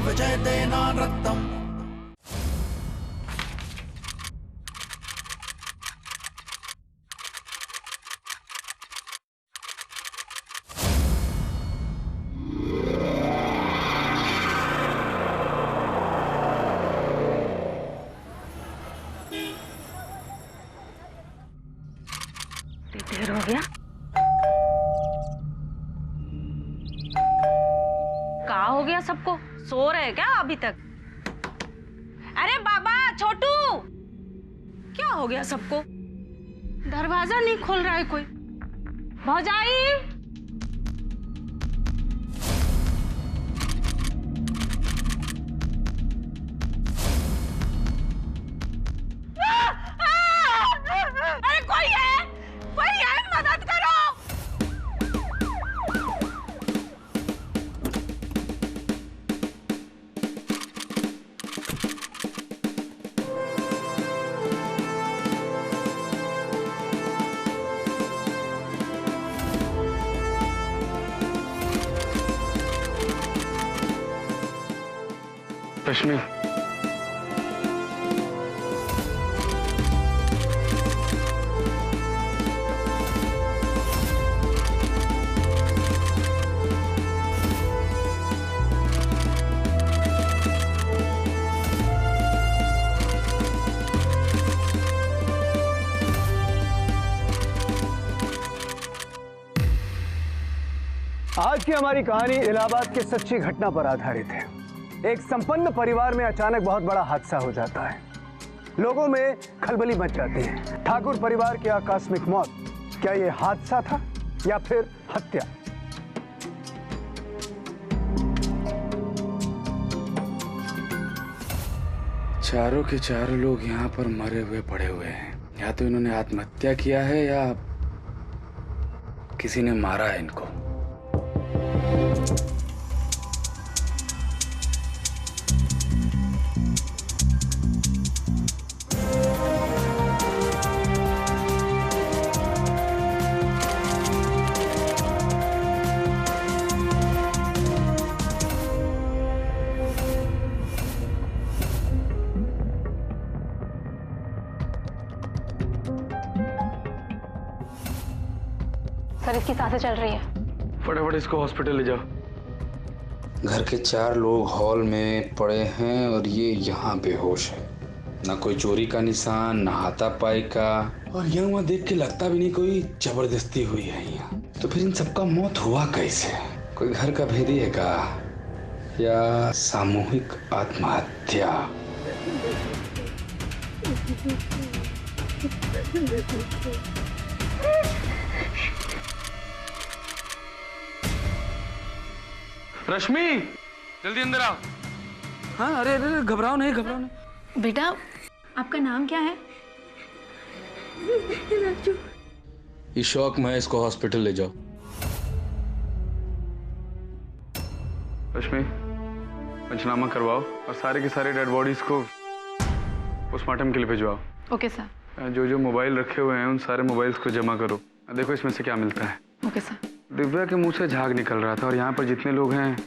विजयतेन रक्तम्। देर हो गया। कहाँ हो गया सबको? सो रहे क्या अभी तक? अरे बाबा, छोटू, क्या हो गया सबको? दरवाजा नहीं खोल रहा है कोई। भौजाई, अरे कोई है, मदद करो। रश्मि, आज की हमारी कहानी इलाहाबाद के सच्ची घटना पर आधारित है। एक संपन्न परिवार में अचानक बहुत बड़ा हादसा हो जाता है। लोगों में खलबली मच जाती है। ठाकुर परिवार की आकस्मिक मौत, क्या यह हादसा था या फिर हत्या? चारों के चारों लोग यहाँ पर मरे हुए पड़े हुए हैं। या तो इन्होंने आत्महत्या किया है या किसी ने मारा है इनको। सर, इसकी सांसें चल रही है। फटाफट इसको हॉस्पिटल ले जाओ। घर के 4 लोग हॉल में पड़े हैं और ये यहाँ बेहोश है। ना कोई चोरी का निशान, ना हाथापाई का, और यहाँ वहाँ देख के लगता भी नहीं कोई जबरदस्ती हुई है यहाँ। तो फिर इन सबका मौत हुआ कैसे? कोई घर का भेदी है का या सामूहिक आत्महत्या? रश्मि, जल्दी अंदर आओ। हाँ, अरे अरे घबराओ नहीं, घबराओ नहीं। बेटा, आपका नाम क्या है? इस शौक में इसको हॉस्पिटल ले जाओ। रश्मि, पंचनामा करवाओ और सारे के सारे डेड बॉडीज को पोस्टमार्टम के लिए भिजवाओ। Okay sir. जो जो मोबाइल रखे हुए हैं उन सारे मोबाइल्स को जमा करो। देखो इसमें से क्या मिलता है। Okay sir. दिव्या के मुंह से झाग निकल रहा था और यहाँ पर जितने लोग हैं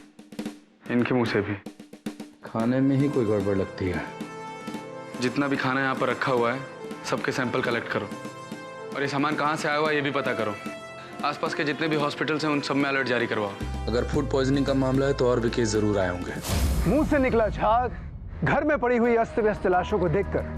इनके मुंह से भी। खाने में ही कोई गड़बड़ लगती है। जितना भी खाना यहाँ पर रखा हुआ है सबके सैंपल कलेक्ट करो और ये सामान कहाँ से आया हुआ है ये भी पता करो। आसपास के जितने भी हॉस्पिटल्स हैं उन सब में अलर्ट जारी करवाओ। अगर फूड पॉइजनिंग का मामला है तो और भी केस जरूर आए होंगे। मुंह से निकला झाग, घर में पड़ी हुई अस्त व्यस्त लाशों को देखकर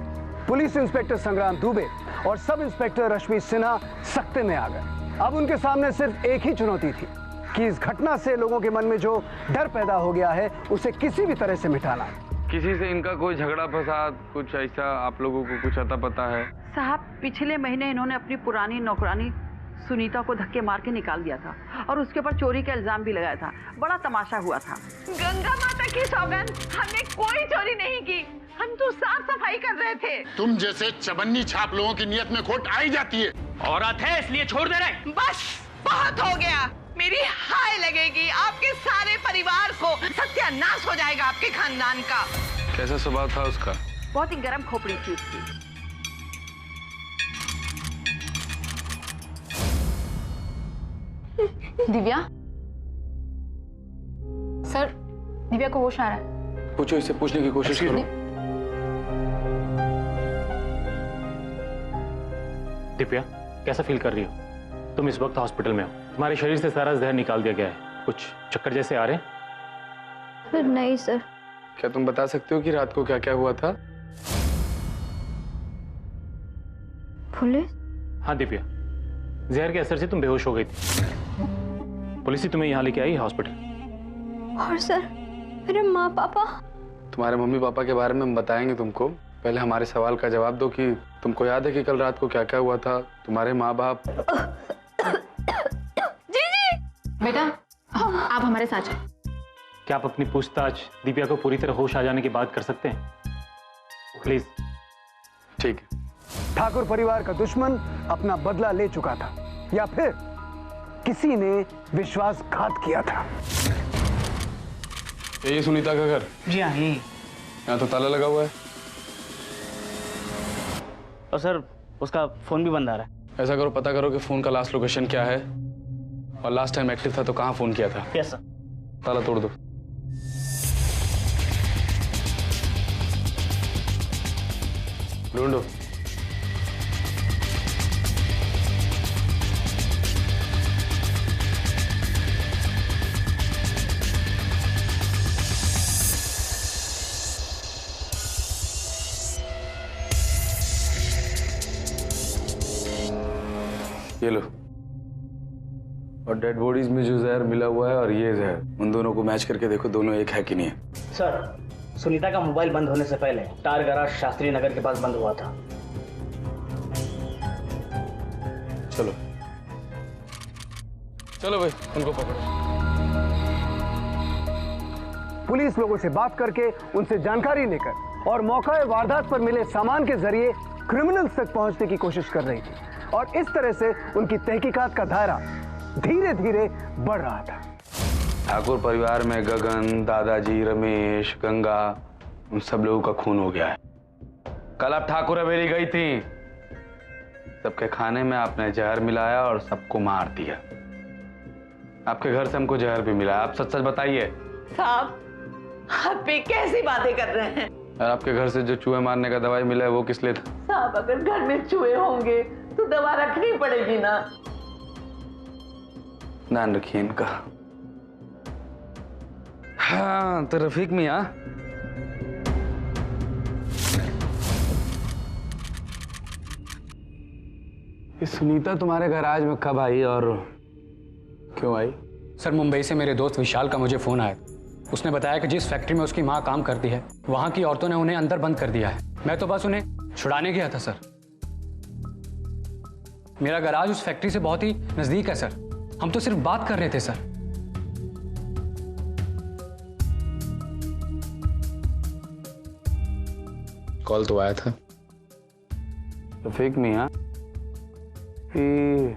पुलिस इंस्पेक्टर संग्राम दुबे और सब इंस्पेक्टर रश्मि सिन्हा सख्ते में आ गए। अब उनके सामने सिर्फ एक ही चुनौती थी कि इस घटना से लोगों के मन में जो डर पैदा हो गया है उसे किसी भी तरह से मिटाना। किसी से इनका कोई झगड़ा फसाद कुछ ऐसा आप लोगों को कुछ अता पता है? साहब, पिछले महीने इन्होंने अपनी पुरानी नौकरानी सुनीता को धक्के मार के निकाल दिया था और उसके ऊपर चोरी का इल्जाम भी लगाया था। बड़ा तमाशा हुआ था। गंगा माता की सौगंध, हमने कोई चोरी नहीं की। हम तो साफ सफाई कर रहे थे। तुम जैसे चवन्नी छाप लोगों की नियत में खोट आई जाती है। औरत है इसलिए छोड़ दे रहे। बस बहुत हो गया। मेरी हाय लगेगी, आपके सारे परिवार को सत्यानाश हो जाएगा, आपके खानदान का। कैसा स्वभाव था उसका? बहुत ही गर्म खोपड़ी थी उसकी। दिव्या सर, दिव्या को होश आ रहा है। पूछो, इससे पूछने की कोशिश करो। दिव्या, कैसा फील कर रही हो? तुम इस वक्त हॉस्पिटल में हो, तुम्हारे शरीर से सारा जहर निकाल दिया गया है, कुछ चक्कर जैसे आ रहे हैं? नहीं सर। क्या तुम बता सकते हो कि रात को क्या क्या हुआ था? पुलिस? हाँ दिव्या, जहर के असर से तुम बेहोश हो गई थी। पुलिस ही तुम्हें यहाँ लेके आई हॉस्पिटल। और सर, मेरे माँ पापा? तुम्हारे मम्मी पापा के बारे में हम बताएंगे तुमको। पहले हमारे सवाल का जवाब दो कि तुमको याद है कि कल रात को क्या क्या हुआ था? तुम्हारे माँ बाप? बेटा आप हमारे साथ चलो। क्या आप अपनी पूछताछ दिव्या को पूरी तरह होश आ जाने के बाद कर सकते हैं? प्लीज। ठीक है। ठाकुर परिवार का दुश्मन अपना बदला ले चुका था या फिर किसी ने विश्वासघात किया था। ये सुनीता का घर? जी हाँ, यही। यहाँ तो ताला लगा हुआ है। और सर उसका फोन भी बंद आ रहा है। ऐसा करो, पता करो कि फोन का लास्ट लोकेशन क्या है और लास्ट टाइम एक्टिव था तो कहाँ फोन किया था। Yes sir. ताला तोड़ दो। ढूंढो। ये लो। और डेड बॉडीज में जो जहर मिला हुआ है और ये जहर, उन दोनों को मैच करके देखो दोनों एक है कि नहीं है। सर सुनीता का मोबाइल बंद होने से पहले टार गैराज शास्त्री नगर के पास बंद हुआ था। चलो चलो भाई, उनको पकड़ो। पुलिस लोगों से बात करके उनसे जानकारी लेकर और मौका वारदात पर मिले सामान के जरिए क्रिमिनल्स तक पहुंचने की कोशिश कर रही थी और इस तरह से उनकी तहकीकात का दायरा धीरे धीरे बढ़ रहा था। ठाकुर परिवार में गगन, दादाजी, रमेश, गंगा, उन सब लोगों का खून हो गया है। कल आप ठाकुर हवेली गई थी, सबके खाने में आपने जहर मिलाया और सबको मार दिया। आपके घर से हमको जहर भी मिला। आप सच सच बताइए। साहब आप भी कैसी बातें कर रहे हैं? और आपके घर से जो चूहे मारने का दवाई मिला है वो किस लिए था? साहब अगर घर में चूहे होंगे तो दवा रखनी पड़ेगी ना। ध्यान रखिए इनका। हाँ तो रफीक मियां, ये सुनीता तुम्हारे गैराज में कब आई और क्यों आई? सर मुंबई से मेरे दोस्त विशाल का मुझे फोन आया। उसने बताया कि जिस फैक्ट्री में उसकी माँ काम करती है वहां की औरतों ने उन्हें अंदर बंद कर दिया है। मैं तो बस उन्हें छुड़ाने गया था सर। मेरा गैराज उस फैक्ट्री से बहुत ही नजदीक है सर। हम तो सिर्फ बात कर रहे थे सर। कॉल तो आया था। रफीक मियां, ये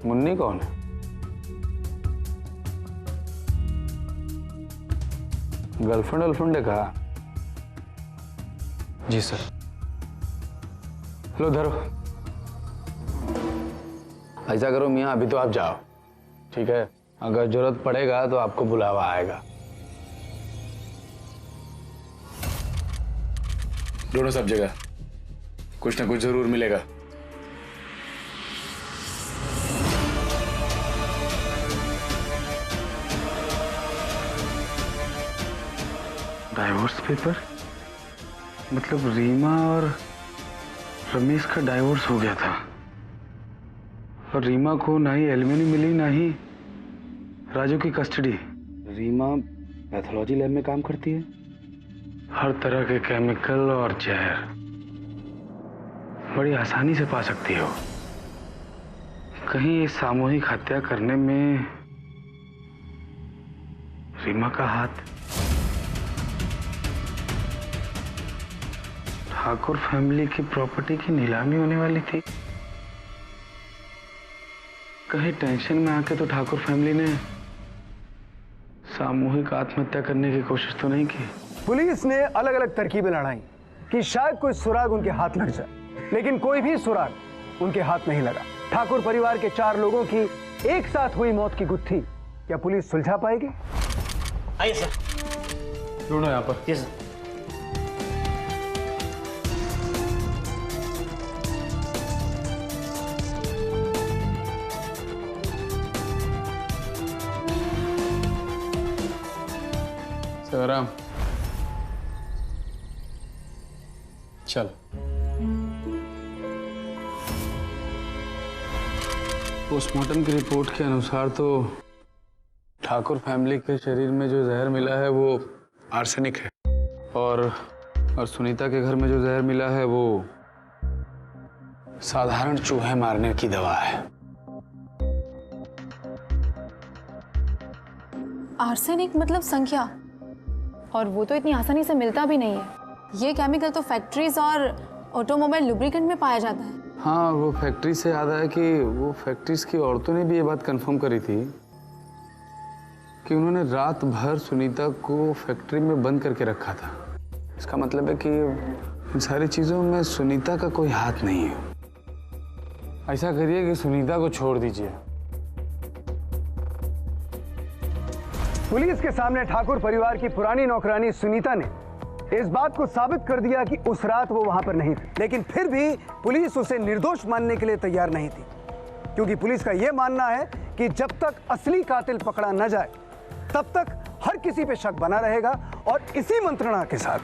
मुन्नी कौन है? गर्लफ्रेंड वर्लफ्रेंड है कहा? जी सर। लो धरो। ऐसा करो मियां, अभी तो आप जाओ, ठीक है? अगर जरूरत पड़ेगा तो आपको बुलावा आएगा। ढूंढो सब जगह, कुछ ना कुछ जरूर मिलेगा। Divorce paper? मतलब रीमा और रमेश का डाइवोर्स हो गया था और रीमा को ना ही एलिमनी मिली ना ही राजू की कस्टडी। रीमा पैथोलॉजी लैब में काम करती है। हर तरह के केमिकल और जहर बड़ी आसानी से पा सकती हो। कहीं इस सामूहिक हत्या करने में रीमा का हाथ? ठाकुर फैमिली की प्रॉपर्टी की नीलामी होने वाली थी। कहीं टेंशन में आके तो ठाकुर फैमिली ने सामूहिक आत्महत्या करने की कोशिश तो नहीं की? पुलिस ने अलग अलग तरकीबें लड़ाई कि शायद कोई सुराग उनके हाथ लग जाए, लेकिन कोई भी सुराग उनके हाथ नहीं लगा। ठाकुर परिवार के 4 लोगों की एक साथ हुई मौत की गुत्थी क्या पुलिस सुलझा पाएगी? आइए सर। ढूंढो यहाँ पर। जी सर। शिवराम चल। पोस्टमार्टम की रिपोर्ट के अनुसार तो ठाकुर फैमिली के शरीर में जो जहर मिला है वो आर्सेनिक है, और सुनीता के घर में जो जहर मिला है वो साधारण चूहे मारने की दवा है। आर्सेनिक मतलब संख्या, और वो तो इतनी आसानी से मिलता भी नहीं है। ये केमिकल तो फैक्ट्रीज और ऑटोमोबाइल लुब्रिकेंट में पाया जाता है। हाँ, वो फैक्ट्री से याद आया कि वो फैक्ट्रीज की औरतों ने भी ये बात कंफर्म करी थी कि उन्होंने रात भर सुनीता को फैक्ट्री में बंद करके रखा था। इसका मतलब है कि इन सारी चीजों में सुनीता का कोई हाथ नहीं है। ऐसा करिए कि सुनीता को छोड़ दीजिए। पुलिस के सामने ठाकुर परिवार की पुरानी नौकरानी सुनीता ने इस बात को साबित कर दिया कि उस रात वो वहां पर नहीं थी, लेकिन फिर भी पुलिस उसे निर्दोष मानने के लिए तैयार नहीं थी, क्योंकि पुलिस का यह मानना है कि जब तक असली कातिल पकड़ा न जाए तब तक हर किसी पे शक बना रहेगा, और इसी मंत्रणा के साथ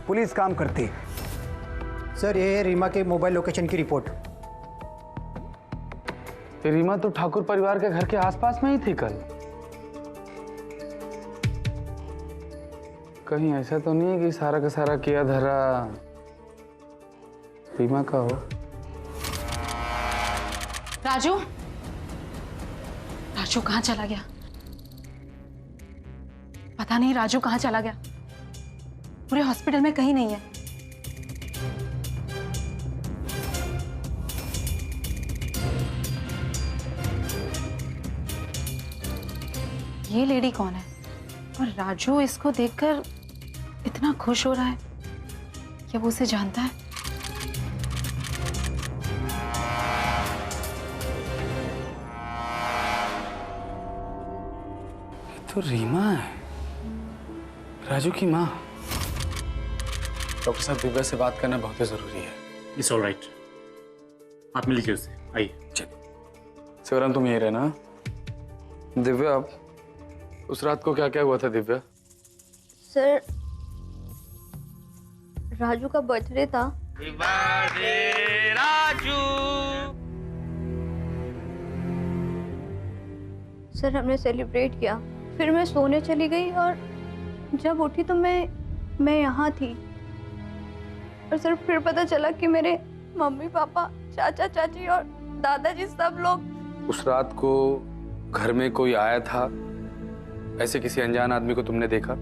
पुलिस काम करती है। सर, ये है रीमा के मोबाइल लोकेशन की रिपोर्ट। रीमा तो ठाकुर परिवार के घर के आसपास में ही थी कल। कहीं ऐसा तो नहीं है कि सारा का सारा किया धरा रीमा का हो। राजू, राजू कहाँ चला गया? पता नहीं राजू कहाँ चला गया। पूरे हॉस्पिटल में कहीं नहीं है। ये लेडी कौन है? और राजू इसको देखकर इतना खुश हो रहा है, क्या वो उसे जानता है? ये तो रीमा है, राजू की माँ। डॉक्टर साहब, दिव्या से बात करना बहुत जरूरी है। इट्स ऑल राइट, आप मिल लीजिए उससे। आइए। चलिए। शिवराम, तुम यही रहना। दिव्या, उस रात को क्या क्या हुआ था दिव्या? सर, राजू का बर्थडे था। राजू। सर, हमने सेलिब्रेट किया, फिर मैं सोने चली गई और जब उठी तो मैं यहाँ थी। और सर, फिर पता चला कि मेरे मम्मी पापा, चाचा चाची और दादाजी सब लोग। उस रात को घर में कोई आया था? ऐसे किसी अनजान आदमी को तुमने देखा?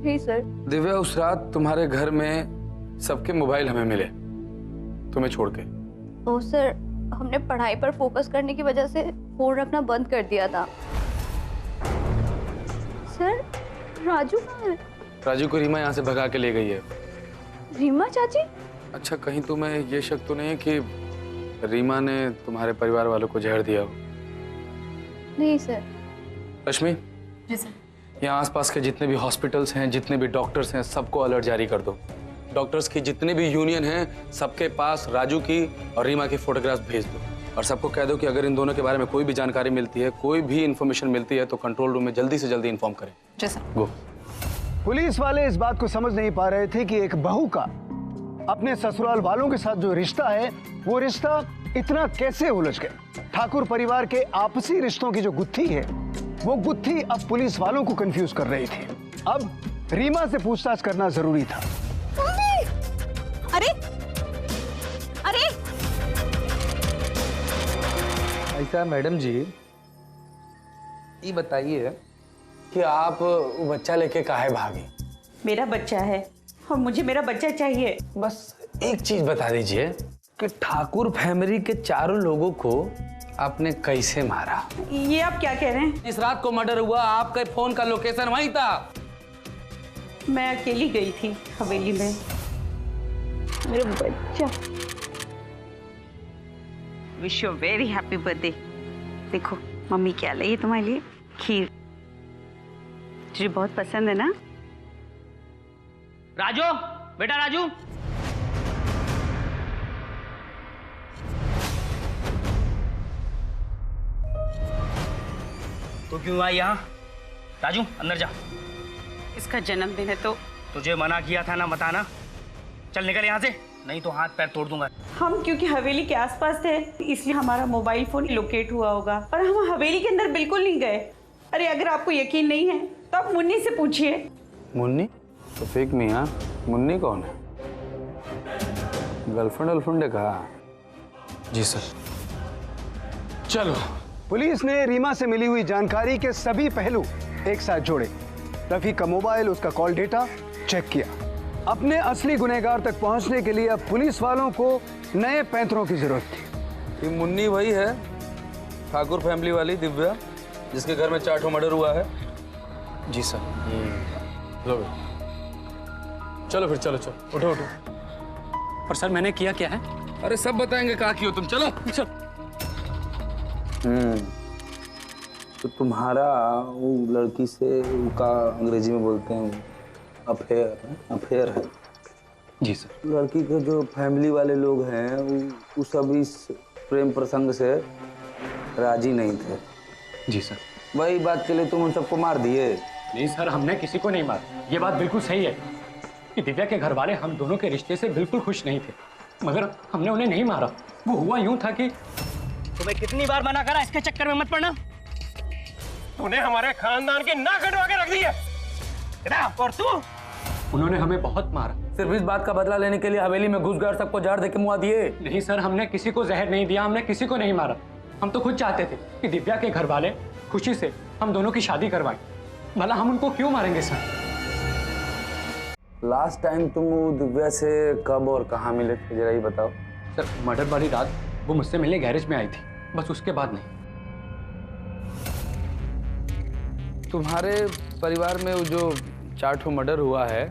जी सर। दिव्या, उस रात तुम्हारे घर में सबके मोबाइल हमें मिले, तुम्हें छोड़ के। ओ सर, हमने पढ़ाई पर फोकस करने की वजह से फोन रखना बंद कर दिया था। सर, राजू कहाँ है? राजू को रीमा यहाँ से भगा के ले गई है। रीमा चाची? अच्छा, कहीं तुम्हें ये शक तो नहीं है कि रीमा ने तुम्हारे परिवार वालों को जहर दिया हो? नहीं सर। रश्मि, जी सर। यहाँ आसपास के जितने भी हॉस्पिटल्स हैं, जितने भी डॉक्टर्स हैं, सबको अलर्ट जारी कर दो। डॉक्टर्स की जितने भी यूनियन हैं, सबके पास राजू की और रीमा की फोटोग्राफ्स भेज दो, और सबको कह दो कि अगर इन दोनों के बारे में कोई भी जानकारी मिलती है, कोई भी इंफॉर्मेशन मिलती है, तो कंट्रोल रूम में जल्दी से जल्दी इन्फॉर्म करें। जी सर। गो। पुलिस वाले इस बात को समझ नहीं पा रहे थे कि एक बहू का अपने ससुराल वालों के साथ जो रिश्ता है, वो रिश्ता इतना कैसे उलझ गया। ठाकुर परिवार के आपसी रिश्तों की जो गुत्थी है, वो गुत्थी अब पुलिस वालों को कंफ्यूज कर रही थी। अब रीमा से पूछताछ करना जरूरी था। अरे अरे ऐसा मैडम जी, ये बताइए कि आप बच्चा लेके काहे भागी? मेरा बच्चा है और मुझे मेरा बच्चा चाहिए। बस एक चीज बता दीजिए कि ठाकुर फैमिली के चारों लोगों को आपने कैसे मारा? ये आप क्या कह रहे हैं? इस रात को मर्डर हुआ, आपके फोन का लोकेशन वहीं था। मैं अकेली गई थी हवेली में। मेरा बच्चा। Wish you very happy birthday. देखो मम्मी क्या लाई है तुम्हारे लिए, खीर। तुझे बहुत पसंद है ना? राजू, बेटा राजू। तू क्यों आई यहाँ? राजू अंदर जा। इसका जन्मदिन है तो तुझे मना किया था ना बताना। चल निकल यहाँ से, नहीं तो हाथ पैर तोड़ दूंगा। हम क्योंकि हवेली के आसपास थे इसलिए हमारा मोबाइल फोन लोकेट हुआ होगा, और हम हवेली के अंदर बिल्कुल नहीं गए। अरे अगर आपको यकीन नहीं है तो आप मुन्नी से पूछिए। मुन्नी? रफीक मियाँ, मुन्नी कौन है? गर्लफ्रेंड कहा? जी सर। चलो। पुलिस ने रीमा से मिली हुई जानकारी के सभी पहलू एक साथ जोड़े। रफीक का मोबाइल, उसका कॉल डेटा चेक किया। अपने असली गुनहगार तक पहुंचने के लिए अब पुलिस वालों को नए पैंतरों की जरूरत थी। ये मुन्नी वही है, ठाकुर फैमिली वाली दिव्या, जिसके घर में 4 मर्डर हुआ है? जी सर। लो चलो फिर, चलो चलो, उठो उठो। और सर मैंने किया क्या है? अरे सब बताएंगे कहाँ की हो तुम, चलो। तो तुम्हारा वो लड़की से का अंग्रेजी में बोलते हैं अफेयर है। जी सर। लड़की के जो फैमिली वाले लोग हैं वो सब इस प्रेम प्रसंग से राजी नहीं थे। जी सर। वही बात के लिए तुम उन सबको मार दिए? नहीं सर, हमने किसी को नहीं मारा। ये बात बिल्कुल सही है कि दिव्या के घर वाले हम दोनों के रिश्ते से बिल्कुल खुश नहीं थे, मगर हमने उन्हें नहीं मारा। वो हुआ यूं था कि तुम्हें कितनी बार मना करा इसके चक्कर में मत पड़ना। तूने हमारे खानदान की नाक कटवा के रख दी है। और तू? उन्होंने हमें बहुत मारा। सिर्फ इस बात का बदला लेने के लिए हवेली में घुस गए, सबको जहर देके मुआ दिए? नहीं सर, हमने किसी को जहर नहीं दिया, हमने किसी को नहीं मारा। हम तो खुद चाहते थे कि दिव्या के घर वाले खुशी से हम दोनों की शादी करवाएं। भला हम उनको क्यों मारेंगे सर? लास्ट टाइम तुम दिव्या से कब और कहाँ मिले थे, जरा ही बताओ। सर मर्डर वाली रात वो मुझसे मिलने गैरेज में आई थी, बस उसके बाद नहीं। तुम्हारे परिवार में वो जो 4 मर्डर हुआ है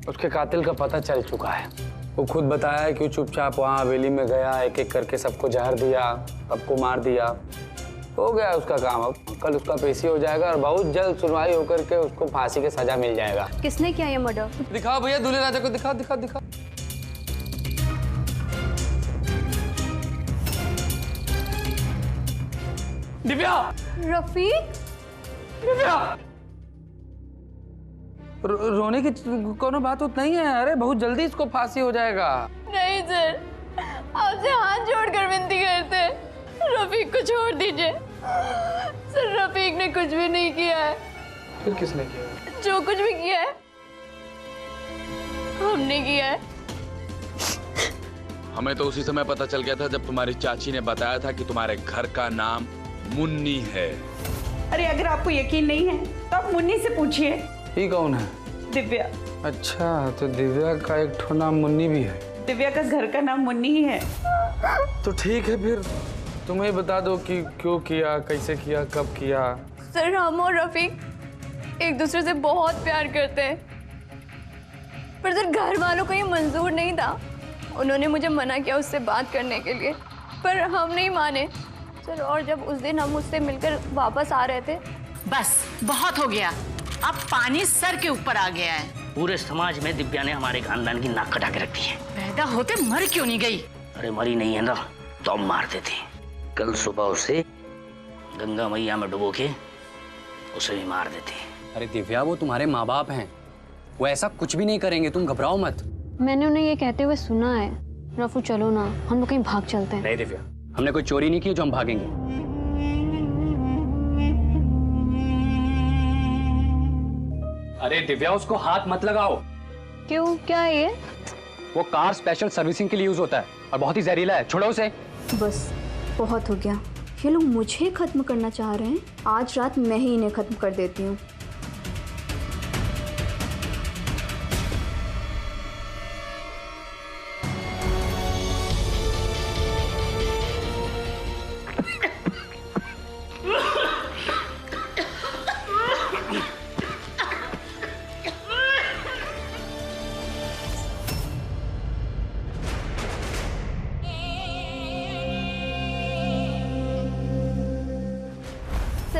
उसके कातिल का पता चल चुका है। वो खुद बताया है कि चुपचाप वहाँ हवेली में गया, एक एक करके सबको जहर दिया, सबको मार दिया। हो गया उसका काम। अब कल उसका पेशी हो जाएगा और बहुत जल्द सुनवाई होकर के उसको फांसी की सजा मिल जाएगा। किसने किया ये मर्डर? दिखाओ भैया, दूल्हे राजा को दिखाओ दिखाओ दिखाओ। दिव्या! रफीक! दिव्या! रोने की कोनो बात नहीं है। अरे बहुत जल्दी इसको फांसी हो जाएगा। नहीं सर, आपसे हाथ जोड़कर विनती करते हैं, रफीक को छोड़ दीजिए। सर रफीक ने कुछ भी नहीं किया है। फिर किसने किया? जो कुछ भी किया है हमने किया है। हमें तो उसी समय पता चल गया था जब तुम्हारी चाची ने बताया था कि तुम्हारे घर का नाम मुन्नी है। अरे अगर आपको यकीन नहीं है तो आप मुन्नी से पूछिए। ये कौन है? दिव्या। अच्छा, तो दिव्या का एक ठो नाम मुन्नी भी है? दिव्या का घर का नाम मुन्नी ही है। तो ठीक है, फिर तुम्हें बता दो कि क्यों किया, कैसे किया, कब किया। सर हम और रफीक एक दूसरे से बहुत प्यार करते हैं, पर सर घर वालों को ये मंजूर नहीं था। उन्होंने मुझे मना किया उससे बात करने के लिए, पर हम नहीं माने सर। और जब उस दिन हम उससे मिलकर वापस आ रहे थे। बस बहुत हो गया, अब पानी सर के ऊपर आ गया है। पूरे समाज में दिव्या ने हमारे खानदान की नाक कटा के रखी है। पैदा होते मर क्यों नहीं गई? अरे मरी नहीं है ना तो हम मारते थे। कल सुबह उसे गंगा मैया में डुबो के उसे भी मार देते। अरे दिव्या, वो तुम्हारे माँ बाप हैं, वो ऐसा कुछ भी नहीं करेंगे, तुम घबराओ मत। मैंने उन्हें ये कहते हुए सुना है। रफू चलो ना, हम लोग कहीं भाग चलते हैं। नहीं दिव्या, हमने कोई चोरी नहीं की जो हम भागेंगे। अरे दिव्या, उसको हाथ मत लगाओ। क्यों, क्या है ये? वो कार स्पेशल सर्विसिंग के लिए यूज होता है और बहुत ही जहरीला है, छोड़ो उसे। बस बहुत हो गया, ये लोग मुझे खत्म करना चाह रहे हैं। आज रात मैं ही इन्हें खत्म कर देती हूँ।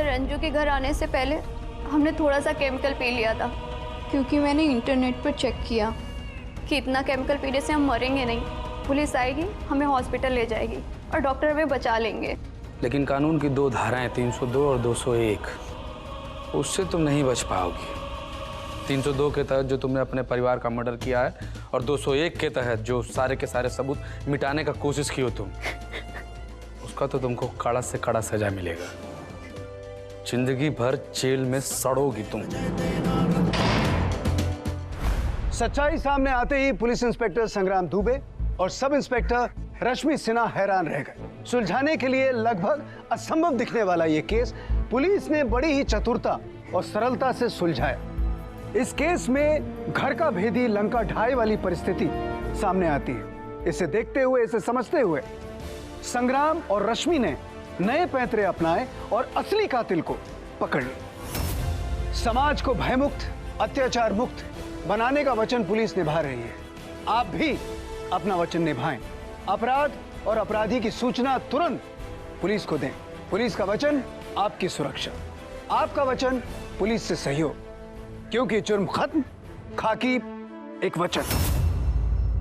रंजू के घर आने से पहले हमने थोड़ा सा केमिकल पी लिया था, क्योंकि मैंने इंटरनेट पर चेक किया कि इतना केमिकल पीने से हम मरेंगे नहीं। पुलिस आएगी, हमें हॉस्पिटल ले जाएगी और डॉक्टर हमें बचा लेंगे। लेकिन कानून की 2 धाराएं 302 और 201, उससे तुम नहीं बच पाओगी। 302 के तहत जो तुमने अपने परिवार का मर्डर किया है और 201 के तहत जो सारे के सारे सबूत मिटाने का कोशिश की हो तुम, उसका तो तुमको कड़ा से कड़ा सजा मिलेगा। जिंदगी भर जेल में सड़ोगी तुम। सच्चाई सामने आते ही पुलिस इंस्पेक्टर संग्राम दुबे और सब इंस्पेक्टर रश्मि सिन्हा हैरान रह गए। सुलझाने के लिए लगभग असंभव दिखने वाला यह केस पुलिस ने बड़ी ही चतुरता और सरलता से सुलझाया। इस केस में घर का भेदी लंका ढाई वाली परिस्थिति सामने आती है। इसे देखते हुए, इसे समझते हुए संग्राम और रश्मि ने नए पैंतरे अपनाए और असली कातिल को पकड़ लिया। समाज को भयमुक्त, अत्याचार मुक्त बनाने का वचन पुलिस निभा रही है। आप भी अपना वचन निभाएं। अपराध और अपराधी की सूचना तुरंत पुलिस को दें। पुलिस का वचन आपकी सुरक्षा, आपका वचन पुलिस से सहयोग, क्योंकि जुर्म खत्म, खाकी एक वचन।